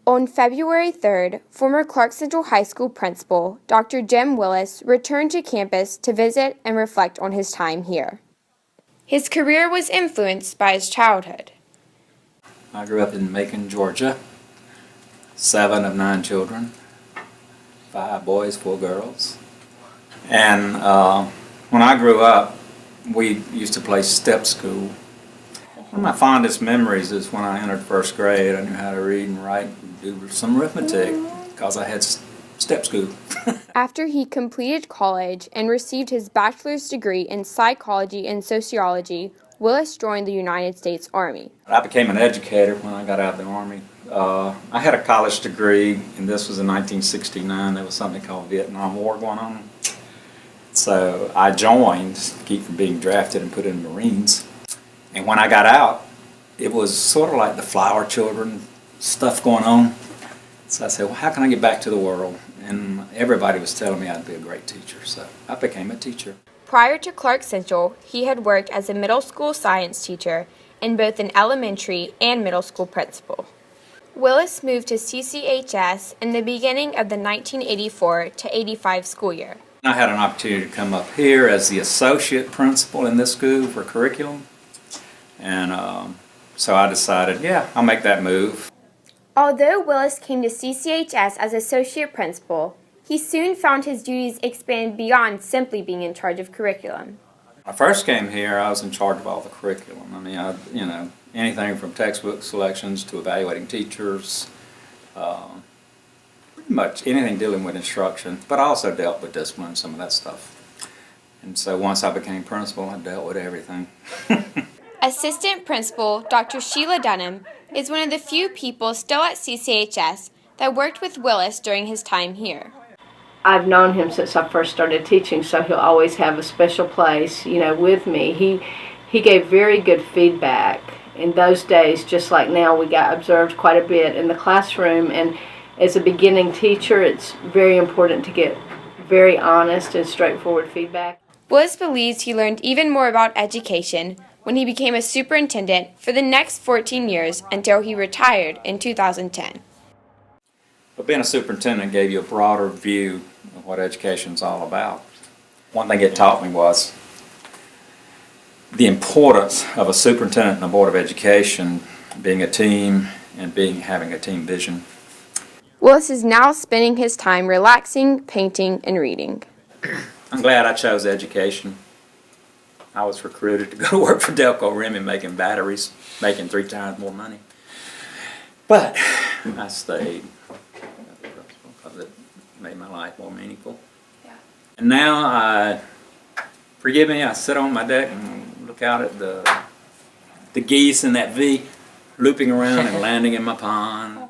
On February 3rd, former Clark Central High School principal Dr. Jim Willis returned to campus to visit and reflect on his time here. His career was influenced by his childhood. I grew up in Macon, Georgia. 7 of 9 children, 5 boys, 4 girls. And when I grew up, we used to play step school. One of my fondest memories is when I entered 1st grade. I knew how to read and write and do some arithmetic because I had step school. After he completed college and received his bachelor's degree in psychology and sociology, Willis joined the United States Army. I became an educator when I got out of the Army. I had a college degree, and this was in 1969. There was something called Vietnam War going on. So I joined to keep from being drafted and put in the Marines. And when I got out, it was sort of like the flower children stuff going on. So I said, well, how can I get back to the world? And everybody was telling me I'd be a great teacher, so I became a teacher. Prior to Clark Central, he had worked as a middle school science teacher and both an elementary and middle school principal. Willis moved to CCHS in the beginning of the 1984 to 85 school year. I had an opportunity to come up here as the associate principal in this school for curriculum. And so I decided, yeah, I'll make that move. Although Willis came to CCHS as associate principal, he soon found his duties expanded beyond simply being in charge of curriculum. When I first came here, I was in charge of all the curriculum. I mean, anything from textbook selections to evaluating teachers, pretty much anything dealing with instruction, but I also dealt with discipline and some of that stuff. And so once I became principal, I dealt with everything. Assistant Principal Dr. Sheila Dunham is one of the few people still at CCHS that worked with Willis during his time here. I've known him since I first started teaching, so he'll always have a special place, with me. He gave very good feedback. In those days, just like now, we got observed quite a bit in the classroom, and as a beginning teacher, it's very important to get very honest and straightforward feedback. Willis believes he learned even more about education when he became a superintendent for the next 14 years until he retired in 2010. But being a superintendent gave you a broader view of what education's all about. One thing it taught me was the importance of a superintendent and a board of education being a team and having a team vision. Willis is now spending his time relaxing, painting, and reading. I'm glad I chose education. I was recruited to go to work for Delco Remy making batteries, making 3 times more money. But I stayed because it made my life more meaningful. Yeah. And now, forgive me, I sit on my deck and look out at the geese in that V looping around and landing in my pond.